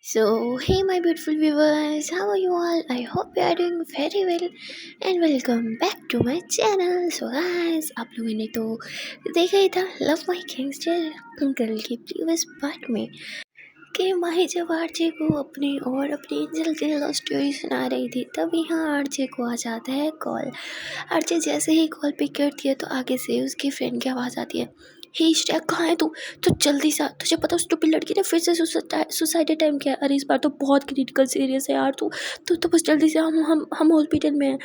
So, hey, my beautiful viewers, how are you all? I hope you are doing very well and welcome back to my channel. So, guys, आप लोगों ने तो देखा ही था love my gangster girl की previous part में कि माही जब आरजे को अपनी और अपनी एंजल की लव स्टोरी सुना रही थी तब यहाँ आरजे को आ जाता है कॉल। आरजे जैसे ही कॉल पिक करती है तो आगे से उसकी फ्रेंड की आवाज़ आती है, हे इश्तिया कहाँ है तू जल्दी से आ, तुझे पता उस टुपी लड़की ने फिर से सुसाइड अटेम्प्ट किया। अरे इस बार तो बहुत क्रिटिकल सीरियस है यार, तू तो बस जल्दी से हम हॉस्पिटल में हैं।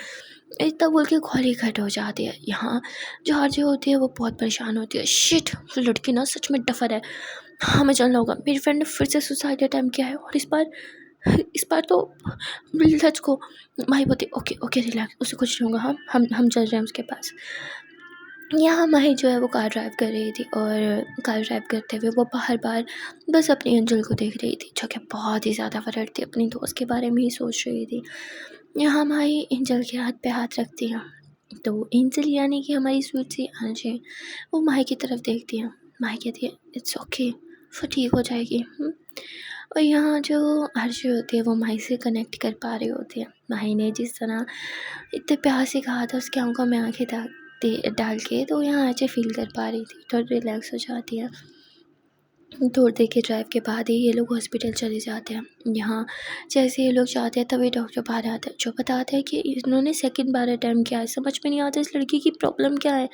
इतना बोल के कॉल ही कट हो जाती है। यहाँ जो आरजे होती है वो बहुत परेशान होती है, शिट लड़की ना सच में डफर है, हाँ मैं जानना होगा, मेरी फ्रेंड ने फिर से सुसाइड अटेम्प्ट किया है और इस बार तो लेट्स गो। माही बोलती ओके ओके रिलैक्स, उसे कुछ नहीं होगा, हम चल रहे हैं उसके पास। यहाँ माही जो है वो कार ड्राइव कर रही थी और कार ड्राइव करते हुए वो बाहर बाहर बस अपनी एंजल को देख रही थी, जो कि बहुत ही ज़्यादा वर्रिड थी, अपनी दोस्त के बारे में ही सोच रही थी। यहाँ माही एंजल के हाथ पे हाथ रखती है तो एंजल यानी कि हमारी स्वीट सी आंजें वो माही की तरफ देखती है। माही कहती है इट्स ओके, वो ठीक हो जाएगी। और यहाँ जो आरजे होती है वो माही से कनेक्ट कर पा रही होती है। माही ने जिस तरह इतने प्यार से कहा था उसकी आंखों में आंखें डाल के, तो यहाँ आरजे फील कर पा रही थी, थोड़ी रिलैक्स हो जाती है। थोड़ी देर के ड्राइव के बाद ही ये लोग हॉस्पिटल चले जाते हैं। यहाँ जैसे ये लोग जाते हैं तभी डॉक्टर बाहर आता है जो बताता है कि इन्होंने सेकंड बार अटैम्प्ट किया है। समझ में नहीं आता इस लड़की की प्रॉब्लम क्या है।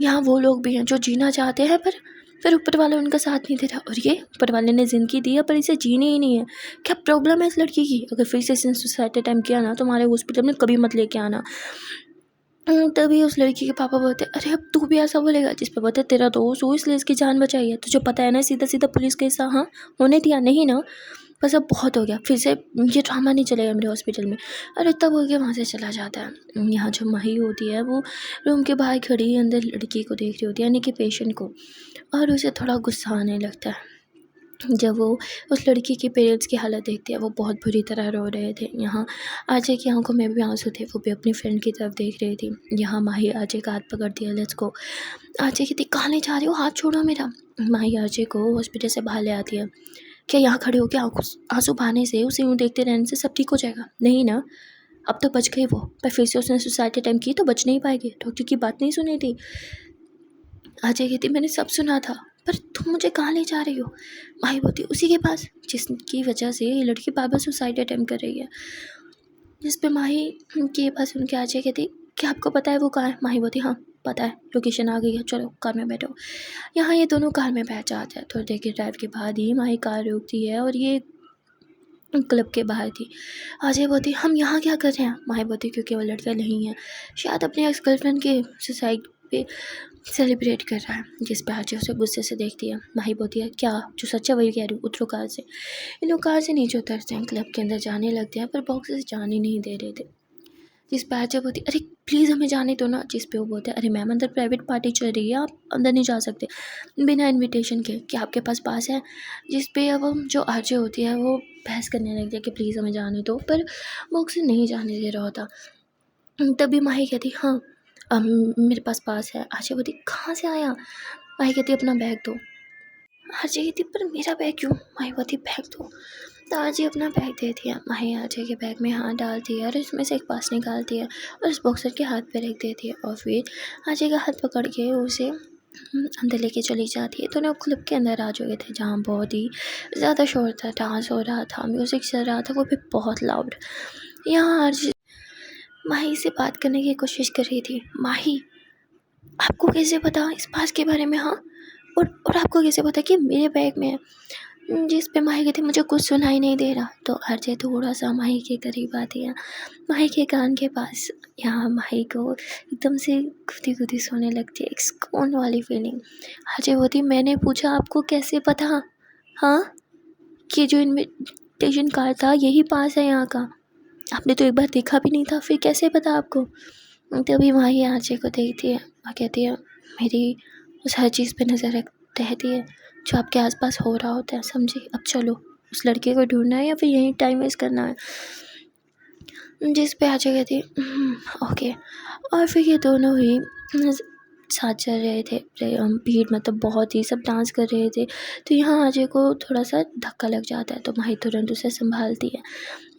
यहाँ वो लोग भी हैं जो जीना चाहते हैं पर ऊपर वाला उनका साथ नहीं दे रहा, और ये ऊपर वाले ने ज़िंदगी दी है पर इसे जीनी ही नहीं है। क्या प्रॉब्लम है इस लड़की की? अगर फिर से इसने सुसाइड अटैम्प्ट किया ना तो हमारे हॉस्पिटल में कभी मत लेके आना। तभी उस लड़की के पापा बोलते अरे अब तू भी ऐसा बोलेगा? जिस पर बोलते तेरा दोस्त हो इसलिए इसकी जान बचाई है, तुझे पता है ना सीधा सीधा पुलिस केस हाँ होने दिया नहीं ना, बस अब बहुत हो गया, फिर से ये ड्रामा नहीं चलेगा मेरे हॉस्पिटल में। और इतना बोल के वहाँ से चला जाता है। यहाँ जो माही होती है वो रूम के बाहर खड़ी अंदर लड़की को देख रही होती है, यानी कि पेशेंट को, और उसे थोड़ा गुस्सा आने लगता है जब वो उस लड़की के पेरेंट्स की हालत देखती है। वो बहुत बुरी तरह रो रहे थे। यहाँ अजय की आंखों में भी आंसू थे, वो भी अपनी फ्रेंड की तरफ देख रही थी। यहाँ माही अजय का हाथ पकड़ दिया, लेट्स गो। अजय कहती कहाँ ले जा रही हो, हाथ छोड़ो मेरा। माही अजय को हॉस्पिटल से बाहर ले आती है। क्या यहाँ खड़े हो, क्या आंसू बहाने से उसे यूँ देखते रहने से सब ठीक हो जाएगा? नहीं ना, अब तो बच गई वो, पर फिर से उसने सुसाइड अटेम्प्ट की तो बच नहीं पाएगी। डॉक्टर की बात नहीं सुनी थी। अजय कहती मैंने सब सुना था, पर तुम मुझे कहाँ ले जा रही हो? माही बोलती उसी के पास जिसकी वजह से ये लड़की बार बार सुसाइड अटेम्प्ट कर रही है। जिस पे माही के पास उनके अजय कहती क्या आपको पता है वो कहाँ है? माही बोलती हाँ पता है, लोकेशन आ गई है, चलो कार में बैठो। यहाँ ये दोनों कार में बैठ जाते हैं। थोड़ी देर के ड्राइव के बाद ही माही कार रोकती है और ये क्लब के बाहर थी। अजय बोलती हम यहाँ क्या कर रहे हैं? माही बोलती क्योंकि वो लड़का नहीं है, शायद अपने एक्स गर्लफ्रेंड के सुसाइड पे सेलिब्रेट कर रहा है। जिस पे अजय उसे गुस्से से देखती है। माही बोलती है क्या जो सच्चा वही कह रही हूँ, उतरो कार से। ये लोग कार से नीचे उतरते हैं, क्लब के अंदर जाने लगते हैं पर बॉक्स से जाने नहीं दे रहे थे। जिस पे अजय बोलती अरे प्लीज़ हमें जाने दो ना। जिस पे वो बोलते अरे मैम अंदर प्राइवेट पार्टी चल रही है, आप अंदर नहीं जा सकते बिना इनविटेशन के, क्या आपके पास पास है? जिस पे अब जो आरजे होती है वो बहस करने लगती है कि प्लीज़ हमें जाने दो, पर वो उसे नहीं जाने दे रहा होता। तभी माही कहती हाँ मेरे पास है। आरजे बोलती कहाँ से आया? माही कहती अपना बैग दो। आरजे कहती पर मेरा बैग क्यों? माही बोलती बैग दो। तो आरजे अपना बैग देती है। माही आरजे के बैग में हाथ डालती है और उसमें से एक पर्स निकालती है और उस बॉक्सर के हाथ पे रख देती है और फिर आरजे का हाथ पकड़ के उसे अंदर लेके चली जाती है। दोनों क्लब के अंदर आ चुके थे जहाँ बहुत ही ज़्यादा शोर था, डांस हो रहा था, म्यूज़िक चल रहा था, वो भी बहुत लाउड। यहाँ आरजे माही से बात करने की कोशिश कर रही थी। माही आपको कैसे पता इस बात के बारे में? हाँ और आपको कैसे पता कि मेरे बैग में है? जिस पे माही कहती मुझे कुछ सुनाई नहीं दे रहा। तो आरजे थोड़ा सा माही के करीब आती है, माही के कान के पास। यहाँ माही को एकदम से खुदी खुदी सोने लगती है, एक सुकून वाली फीलिंग। आरजे बोलती मैंने पूछा आपको कैसे पता? हाँ कि जो इनविटेशन कार्ड था यही पास है यहाँ का, आपने तो एक बार देखा भी नहीं था, फिर कैसे पता आपको? तभी माही आरजे को देखती है और कहती है मेरी उस हर चीज़ पे नज़र रहती है जो आपके आसपास हो रहा होता है, समझी? अब चलो उस लड़के को ढूंढना है या फिर यहीं टाइम वेस्ट करना है? जिस पे अजय कहती ओके। और फिर ये दोनों ही साथ चल रहे थे, भीड़ मतलब बहुत ही, सब डांस कर रहे थे। तो यहाँ अजय को थोड़ा सा धक्का लग जाता है, तो माही तुरंत उसे संभालती है।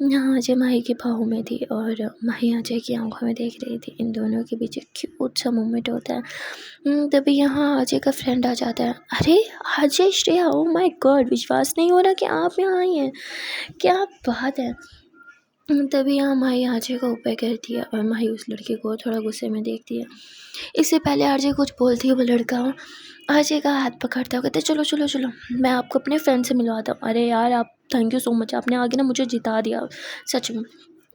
यहाँ अजय माही के बाहों में थी और माही अजय की आंखों में देख रही थी। इन दोनों के बीच एक क्यूट सा मोमेंट होता है। तभी यहाँ अजय का फ्रेंड आ जाता है। अरे Ajay, Shreya, oh my God, विश्वास नहीं हो रहा कि आप यहाँ आई हैं, क्या बात है। तभी यहाँ माही अजय को ऊपर करती है और माही उस लड़के को थोड़ा गुस्से में देखती है। इससे पहले अजय कुछ बोलती है, वो लड़का अजय का हाथ पकड़ता है, कहते चलो चलो चलो, मैं आपको अपने फ्रेंड से मिलवाता हूँ। अरे यार, आप थैंक यू सो मच, आपने आगे ना मुझे जिता दिया सच में।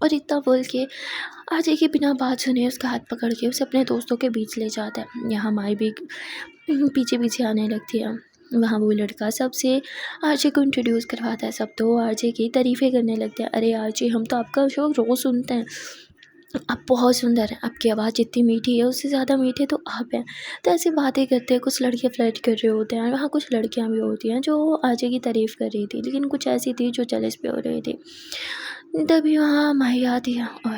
और इतना बोल के अजय के बिना बात सुने उसका हाथ पकड़ के उसे अपने दोस्तों के बीच ले जाता है। यहाँ माही भी पीछे पीछे आने लगती है। वहाँ वो लड़का सबसे आरजे को इंट्रोड्यूस करवाता है। सब तो आरजे की तारीफ़ें करने लगते हैं। अरे आरजे, हम तो आपका शो रोज़ सुनते हैं, आप बहुत सुंदर हैं, आपकी आवाज़ जितनी मीठी है उससे ज़्यादा मीठे तो आप हैं। तो ऐसे बातें करते हैं, कुछ लड़के फ्लर्ट कर रहे होते हैं। वहाँ कुछ लड़कियाँ भी होती हैं जो आरजे की तारीफ़ कर रही थी, लेकिन कुछ ऐसी थी जो जेलस पे हो रही थी। तभी वहाँ माही आती है और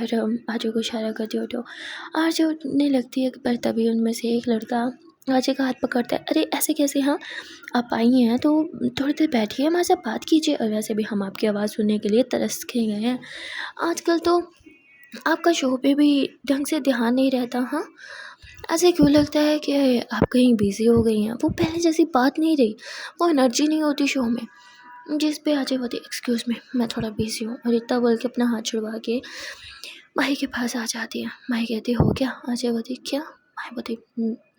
आरजे को इशारा करती हो, तो आरजे उठने लगती है, पर तभी उनमें से एक लड़का आरजे का हाथ पकड़ता है। अरे ऐसे कैसे, हाँ आप आई हैं तो थोड़ी देर बैठिए, हमारे साथ बात कीजिए, और वैसे भी हम आपकी आवाज़ सुनने के लिए तरस के गए हैं। आजकल तो आपका शो पे भी ढंग से ध्यान नहीं रहता। हाँ, ऐसे क्यों लगता है कि आप कहीं बिज़ी हो गई हैं, वो पहले जैसी बात नहीं रही, वो एनर्जी नहीं होती शो में। जिस पे अजय बोलती, एक्सक्यूज़ मी, मैं थोड़ा बिज़ी हूँ, और इतना बोल के अपना हाथ छुड़वा के माही के पास आ जाती है। माही कहती, हो क्या? अजय बोलती, क्या? माही बोलती,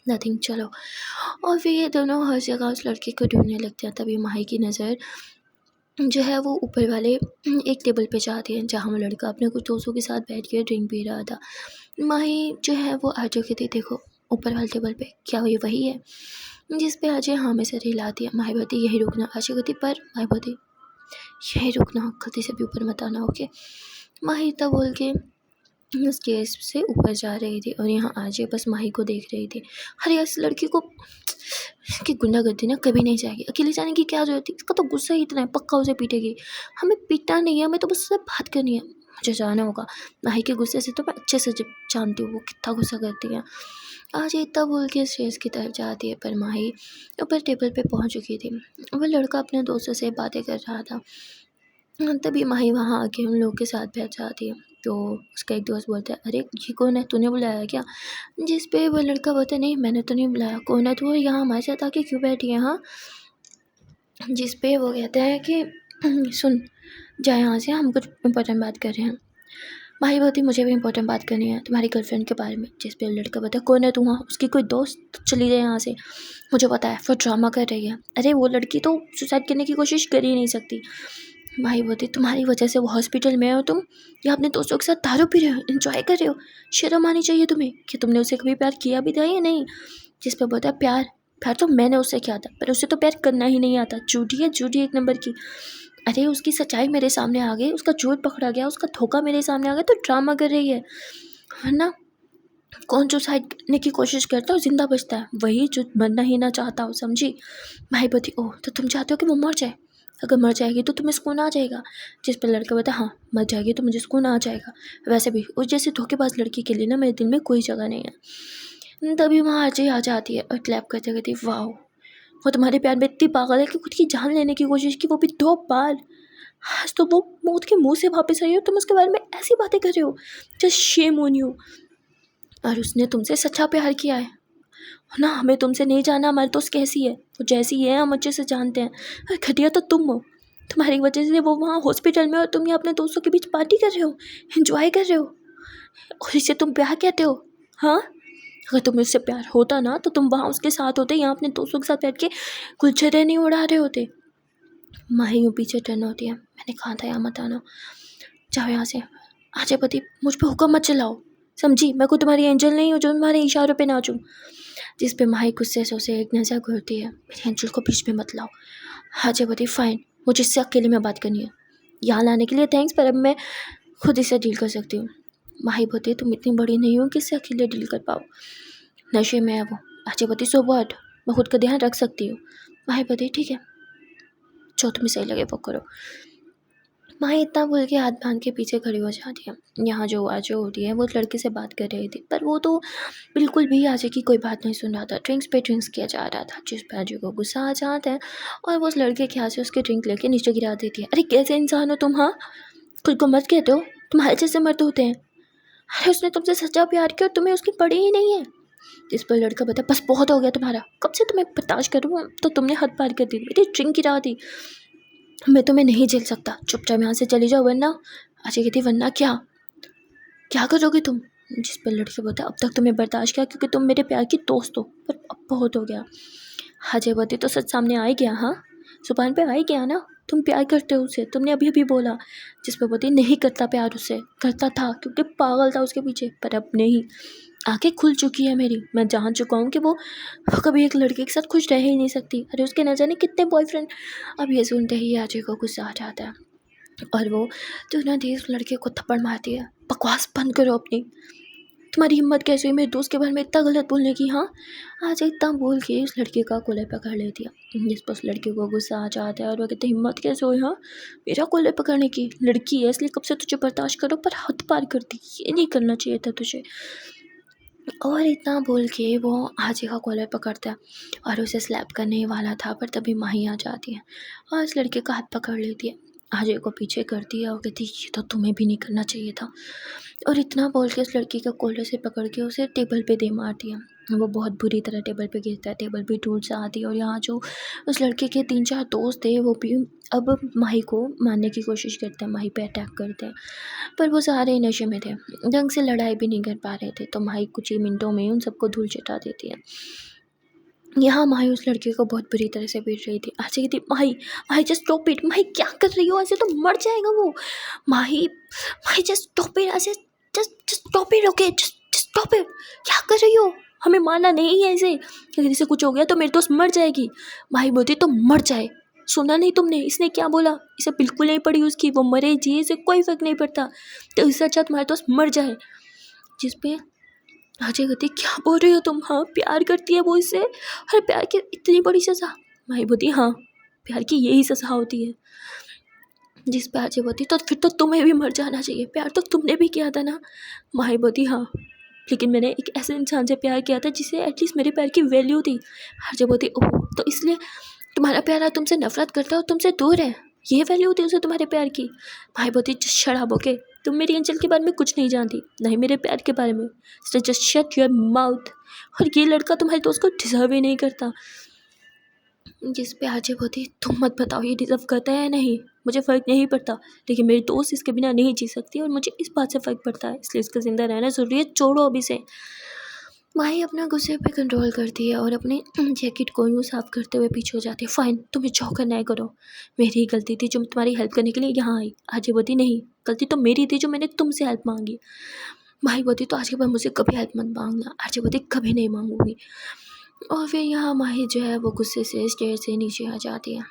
नथिंग, चलो। और फिर ये दोनों हर जगह उस लड़के को ढूंढने लगते हैं। तभी माही की नज़र जो है वो ऊपर वाले एक टेबल पे जाती है, जहाँ वो लड़का अपने कुछ दोस्तों के साथ बैठ के ड्रिंक पी रहा था। माही जो है वो अजय कहती, देखो ऊपर वाले टेबल पे, क्या ये वही है? जिस पे अजय हाँ में सर हिलाती है। माही बोलती, यही रुकना। अजय कहती, पर माही बोलती, यही रुकना, गलती से भी ऊपर मत आना, ओके। माही इतना बोल के उस केस से ऊपर जा रही थी, और यहाँ अजय बस माही को देख रही थी। अरे इस लड़की को की गुंडागर्दी ना कभी नहीं जाएगी, अकेले जाने की क्या जरूरत थी, इसका तो गुस्सा ही इतना है, पक्का उसे पीटेगी। हमें पीटना नहीं है, हमें तो बस उससे बात करनी है, मुझे जाना होगा। माही के गुस्से से तो मैं अच्छे से जानती हूँ वो कितना गुस्सा करती है। आज इतना बोल के स्टेज की तरफ जाती है, पर माही ऊपर टेबल पे पहुँच चुकी थी। वो लड़का अपने दोस्तों से बातें कर रहा था। तभी माही वहाँ आके उन लोगों के साथ बैठ जाती है। तो उसका एक दोस्त बोलता है, अरे ये कौन है, तूने बुलाया क्या? जिस पे वो लड़का बोलता है, नहीं मैंने तो नहीं बुलाया, कौन है तू, यहाँ हमारे साथ आके क्यों बैठी है? हाँ। जिस पे वो कहता है कि सुन, जा यहाँ से, हम कुछ इंपॉर्टेंट बात कर रहे हैं। माही बोलती, मुझे भी इंपॉर्टेंट बात करनी है तुम्हारी गर्लफ्रेंड के बारे में। जिस पे लड़का बोलता है, कौन है तू? वहाँ उसकी कोई दोस्त, चली जाए यहाँ से, मुझे पता है वो ड्रामा कर रही है। अरे वो लड़की तो सुसाइड करने की कोशिश कर ही नहीं सकती। माही बोलती, तुम्हारी वजह से वो हॉस्पिटल में हो तुम, या अपने दोस्तों के साथ दारू पी रहे हो, एंजॉय कर रहे हो, शर्म आनी चाहिए तुम्हें कि तुमने उसे कभी प्यार किया भी था या नहीं। जिस पे बोलता है, प्यार प्यार तो मैंने उससे किया था, पर उसे तो प्यार करना ही नहीं आता, झूठी है, झूठी एक नंबर की। अरे उसकी सच्चाई मेरे सामने आ गई, उसका झूठ पकड़ा गया, उसका धोखा मेरे सामने आ गया, तो ड्रामा कर रही है ना। कौन सुसाइड करने की कोशिश करता है और जिंदा बचता है, वही जो मरना ही ना चाहता हो, समझी। माही बोलती, ओह तो तुम चाहते हो कि वो मर जाए? अगर मर जाएगी तो तुम्हें सुकून आ जाएगा। जिस पर लड़का बता, हाँ मर जाएगी तो मुझे सुकून आ जाएगा, वैसे भी उस जैसे धोखेबाज लड़की के लिए ना मेरे दिल में कोई जगह नहीं है। तभी वहाँ अजय आ जाती है और क्लैप करते कहती, वाह, वो तुम्हारे प्यार में इतनी पागल है कि खुद की जान लेने की कोशिश की, वो भी 2 बार। आज तो वो मौत के मुंह से वापस आई हो, तुम उसके बारे में ऐसी बातें कर रहे हो, जस्ट शेम ऑन यू। और उसने तुमसे सच्चा प्यार किया है ना, हमें तुमसे नहीं जाना हमारी दोस्त कैसी है, वो जैसी है हम अच्छे से जानते हैं। अरे घटिया तो तुम हो, तुम्हारी वजह से वो वहाँ हॉस्पिटल में, और तुम यहाँ अपने दोस्तों के बीच पार्टी कर रहे हो, एंजॉय कर रहे हो, और इसे तुम प्यार कहते हो? हाँ, अगर तुम्हें उससे प्यार होता ना तो तुम वहाँ उसके साथ होते, यहाँ अपने दोस्तों के साथ बैठ के गुलछरे नहीं उड़ा रहे होते। माही यूँ पीछे टर्न होती है, मैंने कहा था यहाँ मत आना, जाओ यहाँ से। अजय पति, मुझ पर हुक्म मत चलाओ, समझी, मैं कोई तुम्हारी एंजल नहीं हूँ जो तुम्हारे इशारों पे नाचूं। जिस पे माही गुस्से से उसे एक नज़र घूरती है, मेरी एंजल को बीच में मत लाओ। अजय पति, फाइन, मुझे इससे अकेले में बात करनी है, यहाँ लाने के लिए थैंक्स, पर अब मैं खुद इसे डील कर सकती हूँ। माही बोलती, तुम इतनी बड़ी नहीं हो कि इससे अकेले डील कर पाओ, नशे में है वो। अजय पति, सो व्हाट, मैं खुद का ध्यान रख सकती हूँ। माही बोलती, ठीक है, जो तुम्हें सही लगे वो करो। माही इतना बोल के हाथ बांध के पीछे खड़ी हो जाती है। यहाँ जो आजू होती है वो उस लड़के से बात कर रही थी, पर वो तो बिल्कुल भी आजे की कोई बात नहीं सुन रहा था। ड्रिंक्स पे ड्रिंक्स किया जा रहा था, जिस पे आजे को गुस्सा आ जाता है और वो उस लड़के के हाथ से उसके ड्रिंक लेके नीचे गिरा देती है। अरे कैसे इंसान हो तुम, हाँ? खुद को मत कहते हो, तुम्हारे जैसे मर्द होते हैं। अरे उसने तुमसे सच्चा प्यार किया और तुम्हें उसकी पड़ी ही नहीं है। जिस पर लड़का बता, बस बहुत हो गया तुम्हारा, कब से तुम्हें बर्दाश्त करूँ, तो तुमने हद पार कर दी, मेरी ड्रिंक गिरा दी, मैं तुम्हें नहीं झेल सकता, चुपचाप यहाँ से चली जाओ वरना। अजय कहती वरना क्या, क्या करोगे तुम? जिस पर लड़के बोलता, अब तक तुम्हें बर्दाश्त किया क्योंकि तुम मेरे प्यार की दोस्त हो, पर अब बहुत हो गया। अजय बोलती तो सच सामने आ ही गया, हाँ जुबान पे आ ही गया ना, तुम प्यार करते हो उसे, तुमने अभी अभी बोला। जिस पर बोलती नहीं करता प्यार उससे, करता था क्योंकि पागल था उसके पीछे, पर अब नहीं, आंखें खुल चुकी है मेरी, मैं जान चुका हूँ कि वो कभी एक लड़के के साथ खुश रह ही नहीं सकती। अरे उसके न जाने कितने बॉयफ्रेंड। अब ये सुनते ही अजय को गुस्सा आ जाता है और वो तुरंत ही उस लड़के को थप्पड़ मारती है। बकवास बंद करो अपनी, तुम्हारी हिम्मत कैसे हुई मेरे दोस्त के बारे में इतना गलत बोलने की, हाँ? आज इतना बोल के उस लड़के का कॉलर पकड़ लेती है। जिस पर उस लड़के को गुस्सा आ जाता है और वो कहते हिम्मत कैसे हुई, हाँ मेरा कॉलर पकड़ने की, लड़की है इसलिए कब से तुझे बर्दाश्त करो, पर हद पार करती, ये नहीं करना चाहिए था तुझे। और इतना बोल के वो आजी का कॉलर पकड़ता है और उसे स्लैप करने वाला था, पर तभी माही आ जाती है और उस लड़के का हाथ पकड़ लेती है, आजी को पीछे करती है और कहती ये तो तुम्हें भी नहीं करना चाहिए था। और इतना बोल के उस लड़की का कॉलर से पकड़ के उसे टेबल पे दे मारती है। वो बहुत बुरी तरह टेबल पे गिरता है, टेबल भी टूट जाती है और यहाँ जो उस लड़के के 3-4 दोस्त थे वो भी अब माही को मारने की कोशिश करते हैं, माही पे अटैक करते हैं, पर वो सारे नशे में थे, ढंग से लड़ाई भी नहीं कर पा रहे थे। तो माही कुछ ही मिनटों में उन सबको धूल चटा देती है। यहाँ माही उस लड़के को बहुत बुरी तरह से पीट रही थी। आजी कहती माही, माही जस्ट स्टॉप इट, माही क्या कर रही हो, ऐसे तो मर जाएगा वो। माही, माही जस्ट स्टॉप इट, ऐसे just stop it, okay just stop it, क्या कर रही हो, हमें मारना नहीं है ऐसे, अगर इसे कुछ हो गया तो मेरी दोस्त मर जाएगी। माही बोलती तो मर जाए, सुना नहीं तुमने इसने क्या बोला, इसे बिल्कुल नहीं पड़ी उसकी, वो मरे जी इसे कोई फर्क नहीं पड़ता, तो इससे अच्छा तुम्हारे दोस्त मर जाए। जिस पे अजय कहती क्या बोल रही हो तुम, हाँ प्यार करती है वो इससे, अरे प्यार की इतनी बड़ी सज़ा। माही बोलती हाँ प्यार की यही सज़ा होती है। जिस पे अजय बोलती तो फिर तो तुम्हें भी मर जाना चाहिए, प्यार तो तुमने भी किया था ना। माही बोलती हाँ, लेकिन मैंने एक ऐसे इंसान से प्यार किया था जिसे एटलीस्ट मेरे प्यार की वैल्यू थी। अजय बोलती ओह तो इसलिए तुम्हारा प्यार तुमसे नफरत करता है और तुमसे दूर है, ये वैल्यू थी उसे तुम्हारे प्यार की। भाई बोलती जस्ट शट अप, ओके तुम मेरी एंजल के बारे में कुछ नहीं जानती, नहीं मेरे प्यार के बारे में, so just shut your mouth. और ये लड़का तुम्हारे दोस्त को डिजर्व ही नहीं करता। जिस पे अजय बोलती तुम मत बताओ ये डिजर्व करता है या नहीं, मुझे फ़र्क नहीं पड़ता, लेकिन मेरी दोस्त इसके बिना नहीं जी सकती और मुझे इस बात से फ़र्क पड़ता है, इसलिए इसका ज़िंदा रहना ज़रूरी है, छोड़ो अभी से। माही अपना गुस्से पे कंट्रोल करती है और अपनी जैकेट को यूँ साफ़ करते हुए पीछे हो जाती है। फ़ाइन तुम्हें जो करना है करो, मेरी ही गलती थी जो मैं तुम्हारी हेल्प करने के लिए यहाँ आई। अजय बोलती नहीं गलती तो मेरी थी जो मैंने तुमसे हेल्प मांगी। माही बोलती तो आज के बाद मुझसे कभी हेल्प मत मांगना। अजय बोलती कभी नहीं मांगूंगी। और फिर यहाँ माही जो है वो गुस्से से स्टेयर से नीचे आ जाती है।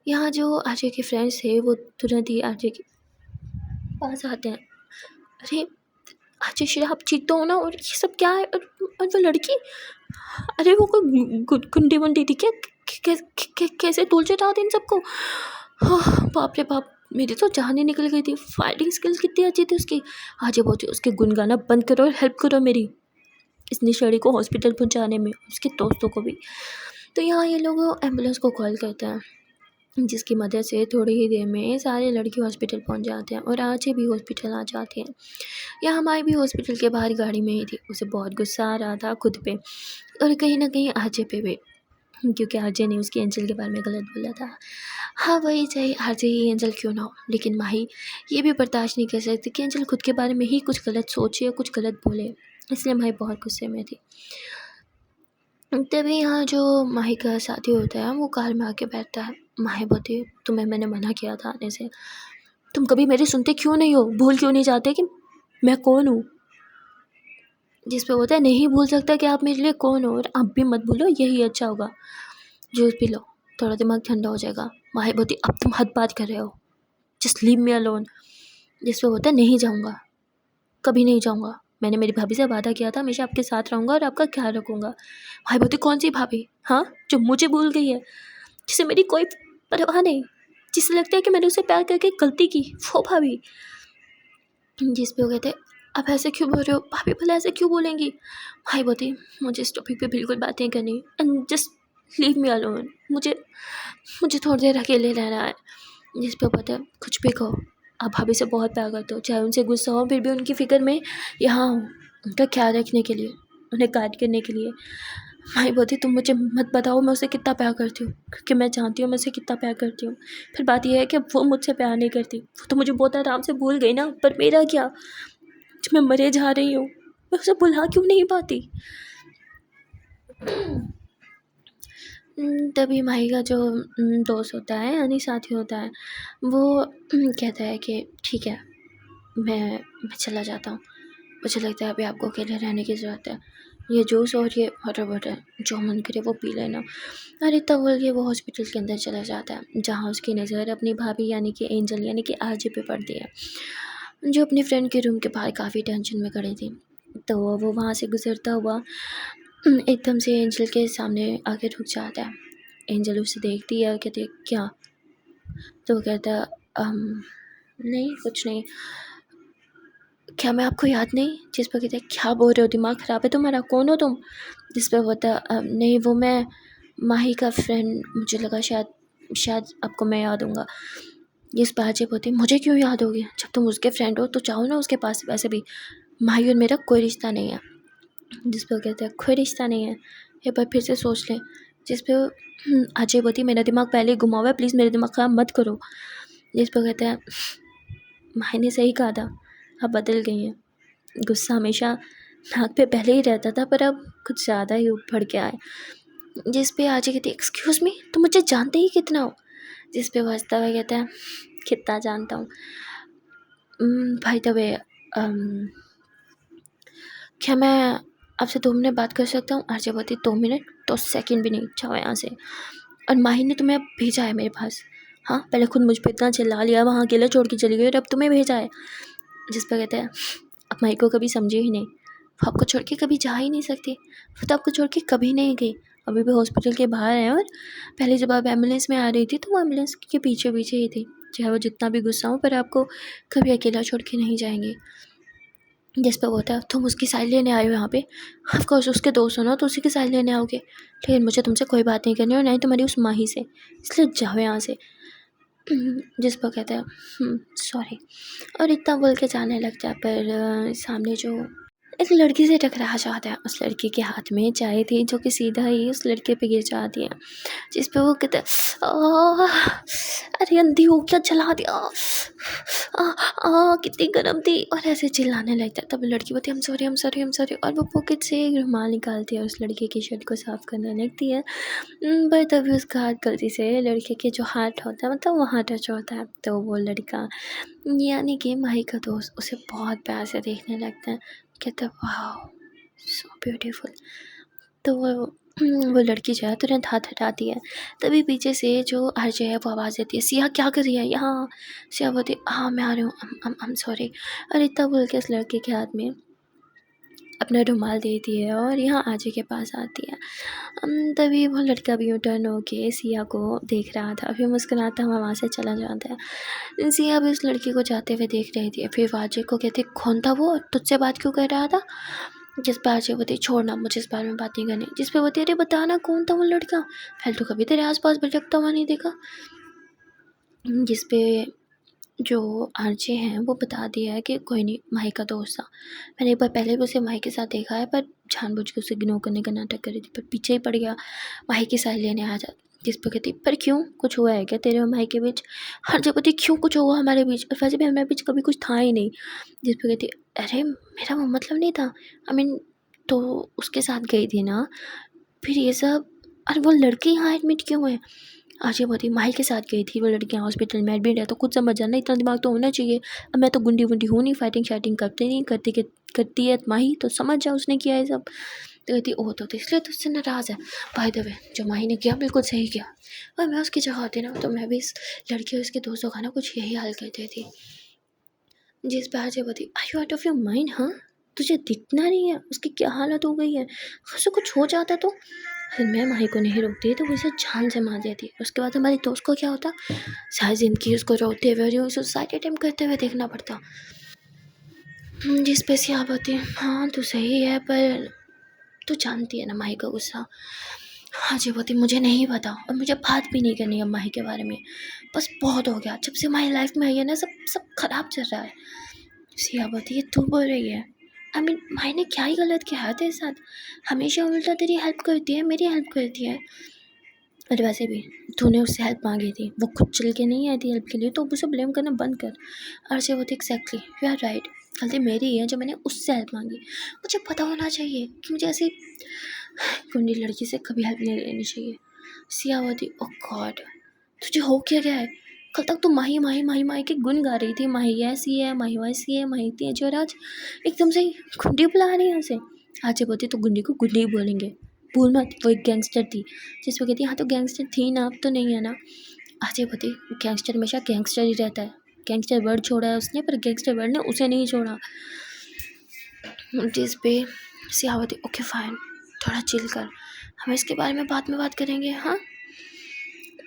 यहाँ जो अजय के फ्रेंड्स थे वो तुरंत ही अजय के पास आते हैं। अरे अजय शराब पीते हो ना, और ये सब क्या है, और वो लड़की, अरे वो कोई गुंडी वुंडी थी क्या, कैसे तोल चटा इन सबको। हाँ, बाप रे बाप, मेरी तो जान ही निकल गई थी। फाइटिंग स्किल्स कितनी अच्छी थी उसकी। आज ये बोलती उसके गुन गाना बंद करो और हेल्प करो मेरी इस निशाड़ी को हॉस्पिटल पहुंचाने में, उसके दोस्तों को भी। तो यहाँ ये लोग एम्बुलेंस को कॉल करते हैं, जिसकी मदद से थोड़ी ही देर में सारे लड़के हॉस्पिटल पहुंच जाते हैं और आजे भी हॉस्पिटल आ जाती हैं। या हमारी भी हॉस्पिटल के बाहर गाड़ी में ही थी। उसे बहुत गुस्सा आ रहा था खुद पे और कहीं ना कहीं आजे पे भी, क्योंकि आजे ने उसकी एंजल के बारे में गलत बोला था। हाँ वही चाहे आजे ही एंजल क्यों ना हो, लेकिन माही ये भी बर्दाश्त नहीं कर सकती कि एंजल खुद के बारे में ही कुछ गलत सोचे या कुछ गलत बोले, इसलिए माही बहुत गुस्से में थी। तभी यहाँ जो माही का साथी होता है वो कार में आके बैठता है। माही बोलती है तुम्हें मैंने मना किया था आने से, तुम कभी मेरे सुनते क्यों नहीं हो, भूल क्यों नहीं जाते कि मैं कौन हूँ। जिस पे बोलता है नहीं भूल सकता कि आप मेरे लिए कौन हो, और आप भी मत भूलो, यही अच्छा होगा, जूस पी लो थोड़ा दिमाग ठंडा हो जाएगा। माही बोलती अब तुम हद बात कर रहे हो, जस्ट लीव मी अलोन। जिस पे बोलता है नहीं जाऊँगा, कभी नहीं जाऊँगा, मैंने मेरी भाभी से वादा किया था हमेशा आपके साथ रहूँगा और आपका ख्याल रखूँगा। भाई बोलती कौन सी भाभी, हाँ जो मुझे भूल गई है, जिसे मेरी कोई परवाह नहीं। जिससे लगता है कि मैंने उसे प्यार करके गलती की, वो भाभी। जिस पे वो कहते आप ऐसे क्यों बोल रहे हो भाभी, भला ऐसे क्यों बोलेंगी। भाई बोलती मुझे इस टॉपिक पे बिल्कुल बात नहीं करनी and just leave me alone, मुझे मुझे थोड़ी देर अकेले रहना है। जिस पे पता है कुछ भी कहो, आप भाभी से बहुत प्यार करते हो, चाहे उनसे गुस्सा हो फिर भी उनकी फ़िक्र में यहाँ हूँ, उनका ख्याल रखने के लिए, उन्हें गाइड करने के लिए। भाई बोलती तुम मुझे मत बताओ मैं उसे कितना प्यार करती हूँ, क्योंकि मैं जानती हूँ मैं उसे कितना प्यार करती हूँ। फिर बात यह है कि वो मुझसे प्यार नहीं करती, वो तो मुझे बहुत आराम से भूल गई ना, पर मेरा क्या, जब मैं मरे जा रही हूँ मैं उसे भुला क्यों नहीं पाती। तभी माही का जो दोस्त होता है यानी साथी होता है, वो कहता है कि ठीक है मैं चला जाता हूँ, मुझे लगता है अभी आपको अकेले रहने की ज़रूरत है, ये जूस और ये वाटर बॉटल जो मन करे वो पी लेना। और इतना बोल के वो हॉस्पिटल के अंदर चला जाता है, जहाँ उसकी नज़र अपनी भाभी यानी कि एंजल यानी कि आरजे पे पड़ती है, जो अपनी फ्रेंड के रूम के बाहर काफ़ी टेंशन में खड़ी थी। तो वो वहाँ से गुजरता हुआ एकदम से एंजल के सामने आके रुक जाता है। एंजल उसे देखती है, कहती क्या, तो वो कहता नहीं कुछ नहीं, क्या मैं आपको याद नहीं। जिस पर कहते क्या बोल रहे हो, दिमाग ख़राब है तुम्हारा, कौन हो तुम। जिस पर बोलता नहीं वो मैं माही का फ्रेंड, मुझे लगा शायद आपको मैं याद दूँगा। जिस पर अजय बोलती मुझे क्यों याद होगी, जब तुम उसके फ्रेंड हो तो चाहो ना उसके पास, वैसे भी माही और मेरा कोई रिश्ता नहीं है। जिस पर कहते हैं कोई रिश्ता नहीं है, एक बार फिर से सोच लें। जिस पर अजय बोलती मेरा दिमाग पहले ही घुमा हुआ है, प्लीज़ मेरे दिमाग ख़राब मत करो। जिस पर कहते हैं माही ने सही कहा था, अब बदल गई हैं, गुस्सा हमेशा नाक पे पहले ही रहता था पर अब कुछ ज़्यादा ही उभड़ के आए। जिस पे अजय कहती एक्सक्यूज़ मी, तुम मुझे जानते ही कितना हो। जिस पे हंसता हुआ कहता है कितना जानता हूँ भाई, तबे क्या मैं आपसे 2 मिनट बात कर सकता हूँ। आरजे बोलती 2 मिनट तो सेकंड भी नहीं, जाओ यहाँ से। और माही ने तुम्हें अब भेजा है मेरे पास, हाँ पहले खुद मुझ पर इतना चिल्ला लिया, वहाँ अकेला छोड़ के चली गई और अब तुम्हें भेजा है। जिस पर कहते हैं अब माही को कभी समझे ही नहीं, वो आपको छोड़ के कभी जा ही नहीं सकती, वो तो आपको छोड़ के कभी नहीं गई, अभी भी हॉस्पिटल के बाहर है। और पहले जब आप एम्बुलेंस में आ रही थी तो वो एम्बुलेंस के पीछे पीछे ही थी, चाहे वो जितना भी गुस्सा हो पर आपको कभी अकेला छोड़ के नहीं जाएंगे। जिस पर होता है तुम उसकी साइड लेने आए हो यहाँ पे, ऑफकोर्स उसके दोस्त हो ना तो उसी की साइड लेने आओगे, लेकिन मुझे तुमसे कोई बात नहीं करनी और ना ही तुम्हारी उस माही से, इसलिए जाओ यहाँ से। जिस पर कहता है सॉरी, और इतना बोल के जाने लगता है। पर सामने जो एक लड़की से टकरा जाता है, उस लड़की के हाथ में चाय थी जो कि सीधा ही उस लड़के पे गिर जाती है। जिस पे वो कहता है अरे अंधी हो क्या, जला दिया, कितनी गर्म थी, और ऐसे चिल्लाने लगता है। तब लड़की बोलती है I'm sorry, और वो पॉकेट से एक रुमाल निकालती है, उस लड़के की शर्ट को साफ करने लगती है। पर तभी उसका हाथ गलती से लड़के के जो हाथ होता है मतलब वहाँ टच होता है, तो वो लड़का यानी कि माही का दोस्त उसे बहुत प्यार से देखने लगता है, कहता है वाह सो ब्यूटीफुल। तो वो लड़की जो है तुरंत हाथ हटाती है। तभी पीछे से जो आरजे है वो आवाज़ देती है सिया क्या कर रही है यहाँ। सिया बोलती हाँ मैं आ रही हूँ, आई एम सॉरी। और इतना बोल के उस लड़के के हाथ में अपना रुमाल देती है और यहाँ आरजे के पास आती है। तभी वो लड़का भी टर्न होके सिया को देख रहा था, फिर मुस्कुराता हुआ वहाँ से चला जाता है। सिया भी उस लड़की को जाते हुए देख रही थी, फिर आरजे को कहती कौन था वो, तुझसे बात क्यों कर रहा था। जिस पर आरजे बोलती छोड़ना, मुझे इस बारे में बात नहीं करनी। जिस पे बोलती अरे बताना कौन था वो लड़का, पहले तो कभी तेरे आसपास भटकता हुआ नहीं देखा। जिस पे जो आरजे हैं वो बता दिया है कि कोई नहीं माही का दोस्त था, मैंने एक बार पहले भी उसे माही के साथ देखा है पर जानबूझ के उसे इग्नोर करने का नाटक कर रही थी, पर पीछे ही पड़ गया, माही की साइड लेने आ जा। जिस पर कहती पर क्यों, कुछ हुआ है क्या तेरे और माही के बीच। हर जगह कहती क्यों कुछ हुआ हमारे बीच, और वैसे भी हमारे बीच कभी कुछ था ही नहीं। जिस पर कहती अरे मेरा वो मतलब नहीं था, आई मीन तो उसके साथ गई थी ना, फिर ये सब, अरे वो लड़की यहाँ एडमिट क्यों है। आजी बोलती माही के साथ गई थी वो लड़की, हॉस्पिटल में एडमिट है, तो कुछ समझ जाना, इतना दिमाग तो होना चाहिए। अब मैं तो गुंडी वुंडी हूँ नहीं, फाइटिंग शाइटिंग करती नहीं, करती है माही तो समझ जा उसने किया है सब। तो कहती ओह तो इसलिए तुझसे नाराज़ है। बाय द वे जो माही ने किया बिल्कुल सही किया, और मैं उसकी जगह होती ना तो मैं भी इस लड़की और इसके दोस्तों का ना कुछ यही हाल करती थी। जिस पर आजी बोलती I you out of your mind, हाँ तुझे दिखना नहीं है उसकी क्या हालत हो गई है, उससे कुछ हो जाता तो। फिर मैं माही को नहीं रोकती तो वो उसे जान से मार देती। उसके बाद हमारी दोस्त को क्या होता, सारी जिंदगी उसको रोते हुए और सुसाइड अटेम्प्ट करते हुए देखना पड़ता। जिस पे से आप होती, हाँ तो सही है, पर तू जानती है ना माही का गुस्सा। हाँ जी बोती, मुझे नहीं पता और मुझे बात भी नहीं करनी अब माही के बारे में, बस बहुत हो गया। जब से माही लाइफ में आई है ना, सब सब खराब चल रहा है। सिया बोती, ये तू बोल रही है? आई मीन माही ने क्या ही गलत किया है तेरे साथ? हमेशा उल्टा तेरी हेल्प करती है, मेरी हेल्प करती है। और वैसे भी तूने उससे हेल्प मांगी थी, वो खुद चल के नहीं आई थी हेल्प के लिए, तो उसे ब्लेम करना बंद कर। और से वो थी, एग्जैक्टली यू आर राइट, गलती मेरी ही है जो मैंने उससे हेल्प मांगी। मुझे पता होना चाहिए कि मुझे ऐसी गुंडी लड़की से कभी हेल्प नहीं लेनी चाहिए। सियावती, ओ गॉड, तुझे हो क्या गया है? कल तक तो माही माही माही माही के गुन गा रही थी, माही ऐसी है, माही वैसी है, माही इतनी अच्छी, और आज एकदम से गुंडी बुला रही है यहाँ से। आज जब होती तो गुंडी को गुंडी ही बोलेंगे, भूल मत वो एक गैंगस्टर थी। जिसमें कहती हाँ तो गैंगस्टर थी ना, अब तो नहीं है ना। आज जब होती, गैंगस्टर हमेशा गैंगस्टर ही रहता है, गैंगस्टर वर्ड छोड़ा है उसने, पर गैंगस्टर वर्ड ने उसे नहीं छोड़ा। जिस पे सियावती, ओके फाइन, थोड़ा चिल कर, हम इसके बारे में बाद में बात करेंगे, हाँ।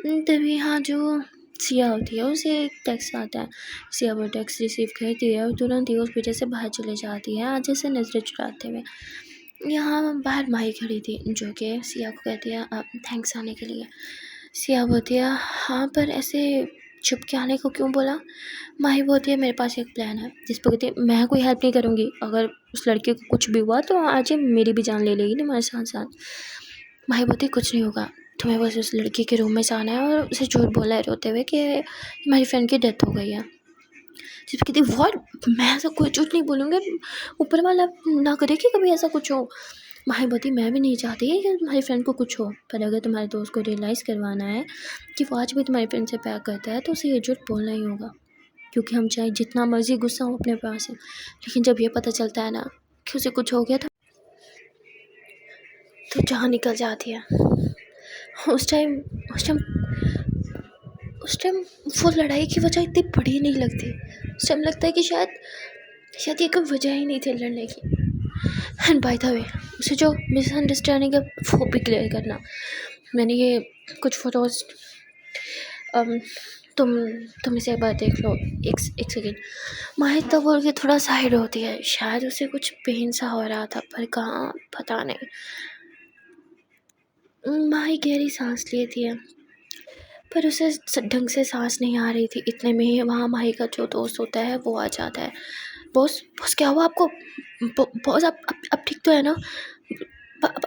तभी हाँ जो सिया होती है उसे एक टेक्स्ट आता है। सिया वो टेक्स्ट रिसीव करती है और तुरंत ही उस पीछे से बाहर चले जाती है, आगे से नजरें चुराते हुए। यहाँ बाहर माही खड़ी थी जो कि सिया को कहती है थैंक्स आने के लिए। सिया बोलती है हाँ, पर ऐसे छुप के आने को क्यों बोला? माही बोलती है मेरे पास एक प्लान है। जिस पर कहती है मैं कोई हेल्प नहीं करूँगी, अगर उस लड़के को कुछ भी हुआ तो आज ये मेरी भी जान ले लेगी तुम्हारे साथ साथ। माही बोलती कुछ नहीं होगा, तुम्हें बस उस लड़की के रूम में जाना है और उसे झूठ बोला है रोते हुए कि मेरी फ्रेंड की डेथ हो गई है। जिस कहती व्हाट, मैं ऐसा कोई झूठ नहीं बोलूँगी, ऊपर वाला ना करे कि कभी ऐसा कुछ हो। माही बोलती मैं भी नहीं चाहती कि तुम्हारी फ्रेंड को कुछ हो, पर अगर तुम्हारे दोस्त को रियलाइज़ करवाना है कि वो आज भी तुम्हारी फ्रेंड से प्यार करता है तो उसे ये झूठ बोलना ही होगा। क्योंकि हम चाहे जितना मर्जी गुस्सा हो अपने पास से, लेकिन जब ये पता चलता है ना कि उसे कुछ हो गया तो जहाँ निकल जाती है। उस टाइम वो लड़ाई की वजह इतनी बड़ी नहीं लगती। उस टाइम लगता है कि शायद ये कोई वजह ही नहीं थी लड़ने की। एंड बाय द वे, उसे जो मिसअंडरस्टैंडिंग है वो भी क्लियर करना। मैंने ये कुछ फ़ोटोज़, तुम इसे एक बार देख लो, एक सेकेंड। माही तब बोल के थोड़ा साइड होती है, शायद उसे कुछ पेन सा हो रहा था, पर कहाँ पता नहीं। माही गहरी सांस लेती है, पर उसे ढंग से सांस नहीं आ रही थी। इतने में ही वहाँ माही का जो दोस्त होता है वो आ जाता है। बॉस बॉस क्या हुआ आपको? बॉस अब ठीक तो है ना? अब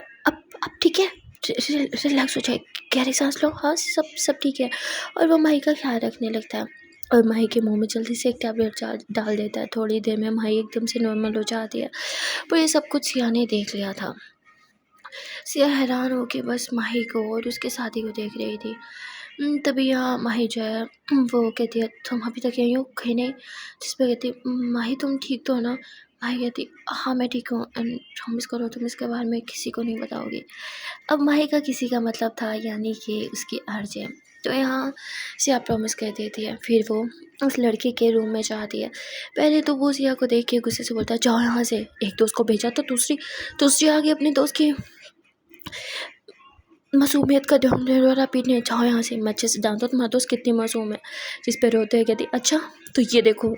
ठीक है? रिलैक्स हो जाए, गहरी सांस लो, हाँ सब ठीक है। और वो माही का ख्याल रखने लगता है और माही के मुंह में जल्दी से एक टैबलेट डाल देता है। थोड़ी देर में माही एकदम से नॉर्मल हो जाती है। पर ये सब कुछ सिया ने देख लिया था। सिया हैरान हो के बस माही को और उसके साथी को देख रही थी। तभी यहाँ माही जो है वो कहती है तुम अभी तक यहीं हो, कहीं नहीं? जिस पर कहती माही तुम ठीक तो हो ना? माही कहती हाँ मैं ठीक हूँ, एंड प्रॉमिस करो तुम इसके बारे में किसी को नहीं बताओगी। अब माही का किसी का मतलब था यानी कि उसकी अर्ज है। तो यहाँ सिया प्रॉमिस कर देती है। फिर वो उस लड़के के रूम में जाती है। पहले तो वो सिया को देख के गुस्से से बोलता है जाओ यहाँ से, एक दोस्त को भेजा तो दूसरी आगे अपने दोस्त की मासूमियत का ढिंढोरा पीटने, जाओ यहाँ से, मैं अच्छे से जानता हूँ तुम्हारा दोस्त कितनी मासूम है। जिस पर रोते हैं कहती अच्छा तो ये देखो,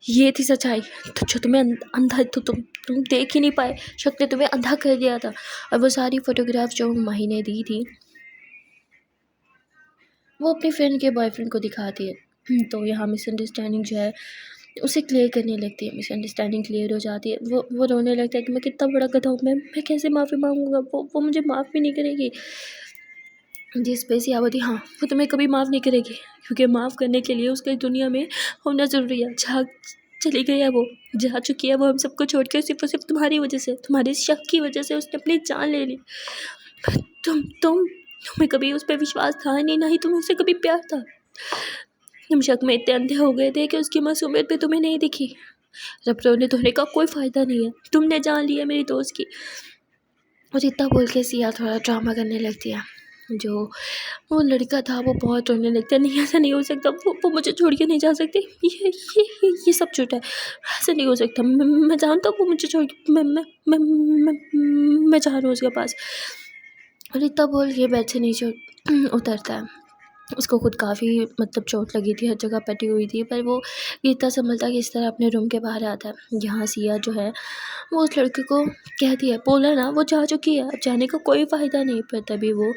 ये थी सच्चाई, तो जो तुम्हें अंधा तो तुम देख ही नहीं पाए, शक ने तुम्हें अंधा कर दिया था। और वो सारी फोटोग्राफ जो माही ने दी थी वो अपनी फ्रेंड के बॉयफ्रेंड को दिखाती है। तो यहाँ मिसअंडरस्टैंडिंग जो है उसे क्लियर करने लगती है। मिसअंडरस्टैंडिंग क्लियर हो जाती है। वो रोने लगता है कि मैं कितना बड़ा गधा हूँ, मैं कैसे माफ़ी मांगूंगा, वो मुझे माफ़ भी नहीं करेगी। जिस पे सियावती हाँ वो तुम्हें कभी माफ़ नहीं करेगी, क्योंकि माफ़ करने के लिए उसका दुनिया में होना ज़रूरी है। जहाँ चली गई है वो, जा चुकी है वो हम सबको छोड़ के, सिर्फ और सिर्फ तुम्हारी वजह से, तुम्हारे शक की वजह से उसने अपनी जान ले ली। तुम्हें कभी उस पर विश्वास था नहीं, ना ही तुम्हें उससे कभी प्यार था। तुम शक में इतने अंधे हो गए थे कि उसकी मासूमियत पे तुम्हें नहीं दिखी। रब रोने धोने का कोई फ़ायदा नहीं है, तुमने जान लिया मेरी दोस्त की। और इतना बोल के सिया थोड़ा ड्रामा करने लगती है। जो वो लड़का था वो बहुत रोने लगता है, नहीं ऐसा नहीं हो सकता, वो मुझे छोड़ के नहीं जा सकती, ये सब झूठ है, ऐसा नहीं हो सकता, मैं जानता हूँ वो मुझे छोड़ के, मैं जा रहा हूँ उसके पास। और इतना बोल के बेड से नीचे उतरता है। उसको खुद काफ़ी मतलब चोट लगी थी, हर जगह पटी हुई थी, पर वो इतना संभलता कि इस तरह अपने रूम के बाहर आता है। यहाँ सिया जो है वो उस लड़के को कहती है, बोला ना वो जा चुकी है, अब जाने का कोई फ़ायदा नहीं। पर तभी वो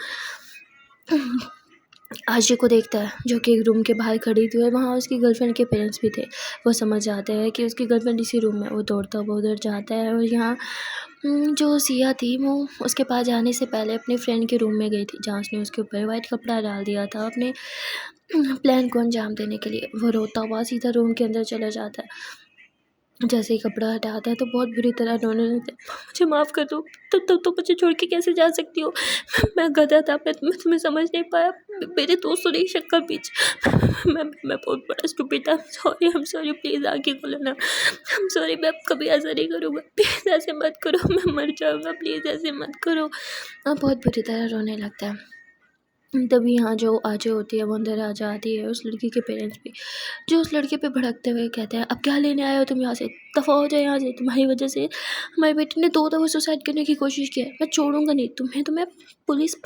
आशी को देखता है जो कि एक रूम के बाहर खड़ी थी और वहाँ उसकी गर्लफ्रेंड के पेरेंट्स भी थे। वो समझ जाते हैं कि उसकी गर्लफ्रेंड इसी रूम में। वो दौड़ता हुआ उधर जाता है और यहाँ जो सिया थी वो उसके पास जाने से पहले अपने फ्रेंड के रूम में गई थी जहाँ उसने उसके ऊपर वाइट कपड़ा डाल दिया था अपने प्लान को अंजाम देने के लिए। वो रोता हुआ सीधा रूम के अंदर चला जाता है। जैसे ही कपड़ा हटाता है तो बहुत बुरी तरह रोने लगता है, मुझे माफ़ कर दो, तुम मुझे छोड़ के कैसे जा सकती हो, मैं गधा था, मैं तुम्हें समझ नहीं पाया, मेरे दोस्तों ने शक्का बीच मैं बहुत बड़ा स्टूपिड था, आई एम सॉरी प्लीज़ आगे खोलो ना, आई एम सॉरी, मैं अब कभी ऐसा नहीं करूँगा, प्लीज़ ऐसे मत करो, मैं मर जाऊँगा, प्लीज़ ऐसे मत करो। बहुत बुरी तरह रोने लगता है। तभी यहाँ जो आजे होती है वो अंदर आ जाती है। उस लड़की के पेरेंट्स भी जो उस लड़के पे भड़कते हुए कहते हैं, अब क्या लेने आए हो तुम यहाँ से, दफ़ा हो जाए यहाँ से, तुम्हारी वजह से हमारी बेटी ने 2 दफ़ा सुसाइड करने की कोशिश की है, मैं छोड़ूंगा नहीं तुम्हें, तुम्हें पुलिस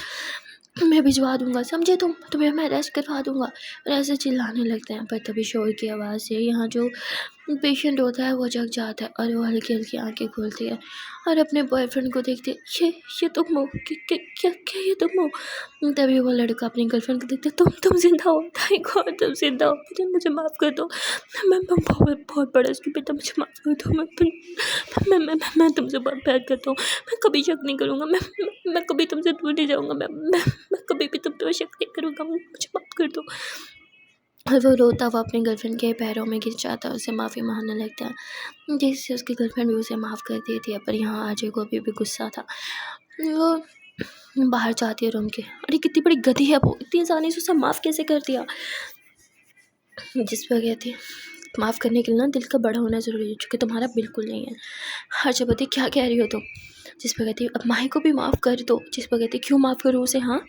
मैं भिजवा दूंगा, समझे तुम, तुम्हें मैं अरेस्ट करवा दूंगा। और ऐसे चिल्लाने लगते हैं। पर तभी शोर की आवाज़ से यहाँ जो पेशेंट होता है वो जग जाता है और वो हल्की हल्की आंखें खोलती है और अपने बॉयफ्रेंड को देखते है, ये तुम हो, क्या क्या क्या ये तुम हो। तभी वो लड़का अपनी गर्लफ्रेंड को देखते, तुम जिंदा हो, थैंक गॉड तुम जिंदा हो, मुझे माफ़ कर दो, मैं बहुत बहुत बड़ा इसकी बेटा, मुझे माफ़ कर दो, मैं तुमसे बहुत प्यार करता हूँ, मैं कभी शक नहीं करूँगा, मैं कभी तुमसे दूर नहीं जाऊँगा, मैं कभी भी तुम पर शक नहीं करूँगा, मुझे माफ़ कर दो। और वो रोता हुआ अपनी गर्लफ्रेंड के पैरों में गिर जाता है, उससे माफ़ी मांगने लगता है, जिससे उसकी गर्लफ्रेंड भी उसे माफ़ कर देती है। पर यहाँ अजय को अभी भी गुस्सा था। वो बाहर जाती है रूम के, अरे कितनी बड़ी गधी है वो, इतनी आसानी से उसे माफ़ कैसे कर दिया। जिस पर कहती है, माफ़ करने के लिए ना दिल का बड़ा होना ज़रूरी है, जो कि तुम्हारा बिल्कुल नहीं है। हर्षवती क्या कह रही हो तुम। जिस पर कहती है, अब माही को भी माफ़ कर दो। जिस पर कहती है, क्यों माफ़ करूँ उसे, हाँ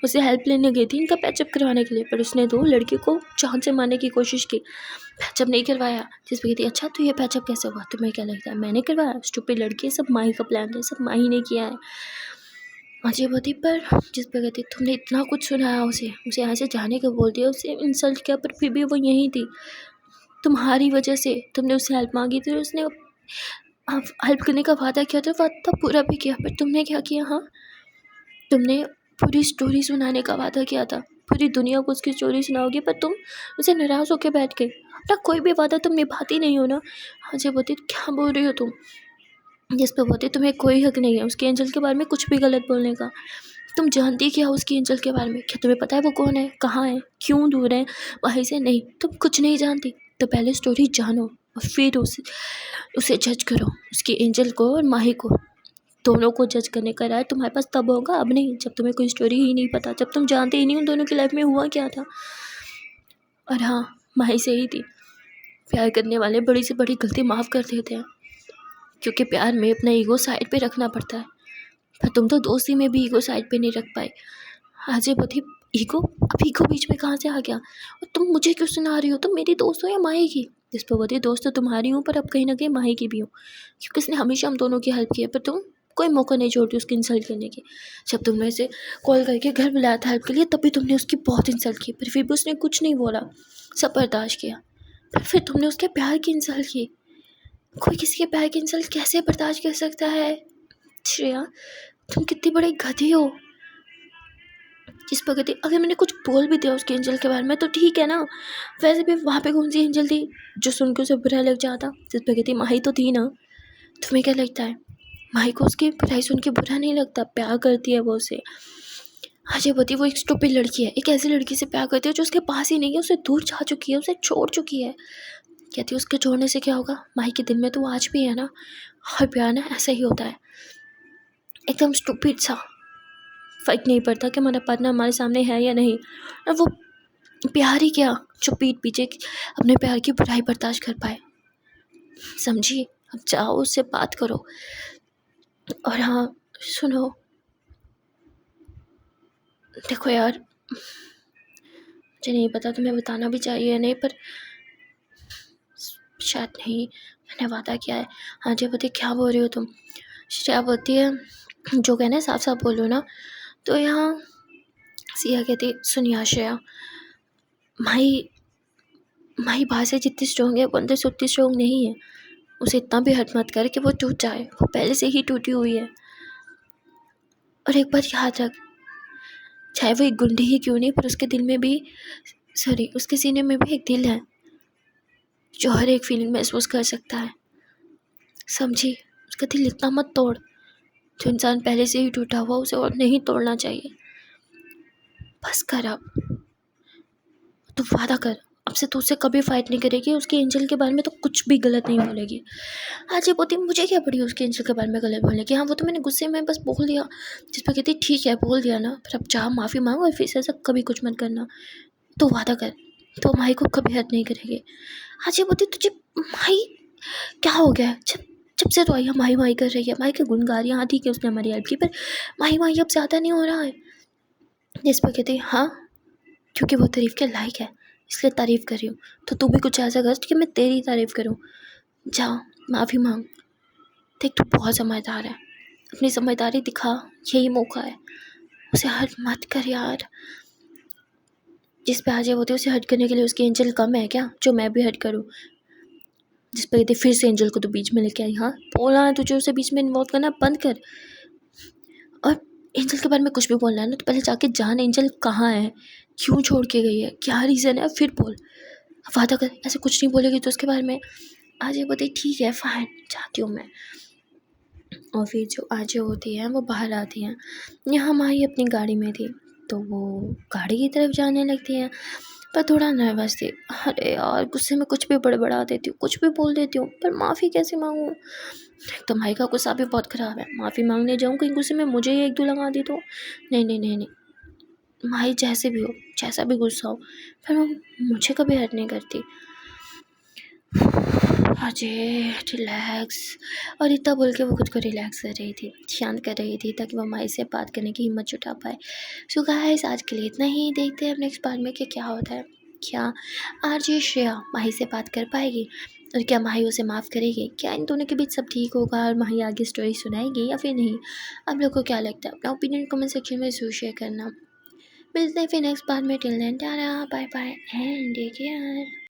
उसे हेल्प लेने गई थी इनका पैचअप करवाने के लिए, पर उसने तो लड़की को जान से मारने की कोशिश की, पैचअप नहीं करवाया। जिस पर कहती है, अच्छा तो ये पैचअप कैसे हुआ, तुम्हें क्या लगता है मैंने करवाया, स्टूपिड लड़की, सब माही का प्लान था, सब माही ने किया है। अजीब होती। पर जिस पर कहती, तुमने इतना कुछ सुनाया उसे ऐसे जाने को बोल दिया, उसे इंसल्ट किया, पर फिर भी वो यहीं थी। तुम्हारी वजह से तुमने उससे हेल्प मांगी थी और उसने हेल्प करने का वादा किया था, वादा पूरा भी किया, पर तुमने क्या किया, हाँ तुमने पूरी स्टोरी सुनाने का वादा किया था, पूरी दुनिया को उसकी स्टोरी सुनाओगी, पर तुम उसे नाराज़ होकर बैठ गई, अपना कोई भी वादा तुम निभाती नहीं हो ना। अजय बोलती, क्या बोल रही हो तुम। जिस पर बोलती, तुम्हें कोई हक नहीं है उसके एंजल के बारे में कुछ भी गलत बोलने का, तुम जानती क्या हो उसकी एंजल के बारे में, क्या तुम्हें पता है वो कौन है, कहाँ है, क्यों दूर है वहीं से, नहीं तुम कुछ नहीं जानती। तो पहले स्टोरी जानो और फिर उसे जज करो, उसकी एंजल को और माही को, दोनों को जज करने का राय तुम्हारे पास तब होगा, अब नहीं, जब तुम्हें कोई स्टोरी ही नहीं पता, जब तुम जानते ही नहीं उन दोनों की लाइफ में हुआ क्या था। और हाँ, माही से ही थी, प्यार करने वाले बड़ी से बड़ी गलती माफ़ कर देते हैं, क्योंकि प्यार में अपना ईगो साइड पे रखना पड़ता है, पर तुम तो दोस्ती में भी ईगो साइड पे नहीं रख पाए। अजय बोली, ईगो, अब ईगो बीच में कहाँ से आ गया, और तुम मुझे क्यों सुना रही हो, तुम मेरी दोस्त हो या माही की। जिस पर बोलती, दोस्त तो तुम्हारी हूँ, पर अब कहीं ना कहीं माही की भी हूँ, क्योंकि उसने हमेशा हम दोनों की हेल्प की है, पर तुम कोई मौका नहीं छोड़ती उसकी इंसल्ट करने की। जब तुमने इसे कॉल करके घर बुलाया था हेल्प के लिए, तभी तुमने उसकी बहुत इंसल्ट की, पर फिर भी उसने कुछ नहीं बोला, सब बर्दाश्त किया, पर फिर तुमने उसके प्यार की इंसल्ट की। कोई किसी के प्यार की इंसल्ट कैसे बर्दाश्त कर सकता है। श्रेया, तुम कितनी बड़ी गधी हो। जिस पर कहती, अगर मैंने कुछ बोल भी दिया उसके एंजल के बारे में तो ठीक है ना, वैसे भी वहाँ पे कौन सी एंजल थी जो सुन के उसे बुरा लग जाता। जिस पर कहती, माही तो थी ना, तुम्हें क्या लगता है माही को उसकी बुराई सुन के बुरा नहीं लगता, प्यार करती है वो उसे। अजय बोती, वो एक स्टूपिड लड़की है, एक ऐसी लड़की से प्यार करती है जो उसके पास ही नहीं है, उसे दूर जा चुकी है, उसे छोड़ चुकी है। कहती है, उसके छोड़ने से क्या होगा, माही के दिल में तो वो आज भी है ना, और प्यार ना ऐसा ही होता है, एकदम स्टूपिड सा, फ़र्क नहीं पड़ता कि हमारा पार्टनर हमारे सामने है या नहीं, और वो प्यार ही क्या जो पीठ पीछे अपने प्यार की बुराई बर्दाश्त कर पाए। समझिए, अब जाओ उससे बात करो। और हाँ सुनो, देखो यार, मुझे नहीं पता तुम्हें बताना भी चाहिए या नहीं, पर शायद नहीं, मैंने वादा किया है। हाँ जी, बताइए क्या बोल रही हो तुम। श्रेया बोलती है, जो कहना है साफ साफ बोलो ना, तो यहाँ सिया कहती सुनिए आश्रया, माही माही बाहर से जितनी स्ट्रॉन्ग है वो अंदर से उतनी स्ट्रॉन्ग नहीं है। उसे इतना भी हर्ट मत कर कि वो टूट जाए, वो पहले से ही टूटी हुई है। और एक बात याद रख, चाहे वो एक गुंडी ही क्यों नहीं, पर उसके दिल में भी उसके सीने में भी एक दिल है जो हर एक फीलिंग महसूस कर सकता है, समझी? उसका दिल इतना मत तोड़। जो इंसान पहले से ही टूटा हुआ उसे और नहीं तोड़ना चाहिए। बस कर अब, तू वादा कर अब से तू उससे कभी फाइट नहीं करेगी, उसके एंजल के बारे में तो कुछ भी गलत नहीं बोलेगी। आज ये बोलती मुझे क्या पड़ी उसके एंजल के बारे में गलत बोलने की, हाँ वो तो मैंने गुस्से में बस बोल दिया। जिस पर कहती ठीक है बोल दिया ना, पर अब जा माफ़ी मांगो और फिर से ऐसा कभी कुछ मत करना। तो वादा कर तो माही को कभी हर्ट नहीं करेगी। आज ये बोलती तुझे माही क्या हो गया? जब जब से तो आई माही माही कर रही है, माही के गुनगार हाँ ठीक है उसने हमारी हेल्प की, पर माही माही अब ज़्यादा नहीं हो रहा है। जिस पर कहती हाँ क्योंकि वो तारीफ़ के लायक है इसलिए तारीफ़ कर रही हूँ, तो तू भी कुछ ऐसा कर कि मैं तेरी तारीफ़ करूँ। जा माफ़ी मांग, देख तू बहुत समझदार है, अपनी समझदारी दिखा, यही मौका है। उसे हर्ट मत कर यार। जिस पे आज ये होती है उसे हर्ट करने के लिए उसकी एंजल कम है क्या जो मैं भी हर्ट करूँ? जिस पर कहती फिर से एंजल को तो बीच में लेके आई। हाँ बोला है तुझे उसे बीच में इन्वॉल्व करना बंद कर। और एंजल के बारे में कुछ भी बोलना है ना तो पहले जाके जान एंजल कहाँ है, क्यों छोड़ के गई है, क्या रीज़न है, फिर बोल। वादा कर ऐसे कुछ नहीं बोलेगी तो उसके बारे में। आज ये बोलती ठीक है फाइन जाती हूँ मैं। और फिर जो आज होती है वो बाहर आती हैं। यहाँ माही अपनी गाड़ी में थी तो वो गाड़ी की तरफ जाने लगती हैं, पर थोड़ा नर्वस थी। अरे यार गुस्से में कुछ भी बड़बड़ा देती हूँ, कुछ भी बोल देती हूँ, पर माफ़ी कैसे मांगूँ? तो माही का गुस्सा भी बहुत ख़राब है, माफ़ी मांगने जाऊँ कहीं गुस्से में मुझे ही एक दो लगा दी तो नहीं नहीं नहीं नहीं। माही जैसे भी हो, जैसा भी गुस्सा हो, पर वो मुझे कभी हर्ट नहीं करती। अजय रिलैक्स। और इतना बोल के वो खुद को रिलैक्स कर रही थी, शांत कर रही थी ताकि वो माई से बात करने की हिम्मत जुटा पाए। सो गाइस आज के लिए इतना ही, देखते हैं अब नेक्स्ट पार्ट में कि क्या होता है। क्या आरजे श्रेया माही से बात कर पाएगी और क्या माही उसे माफ़ करेगी? क्या इन दोनों के बीच सब ठीक होगा और माही आगे स्टोरी सुनाएगी या फिर नहीं? आप लोग को क्या लगता है? अपना ओपिनियन कमेंट सेक्शन में ज़रूर शेयर करना। मिलते हैं फिर नेक्स्ट पार्ट में। Till then tata bye bye and take care.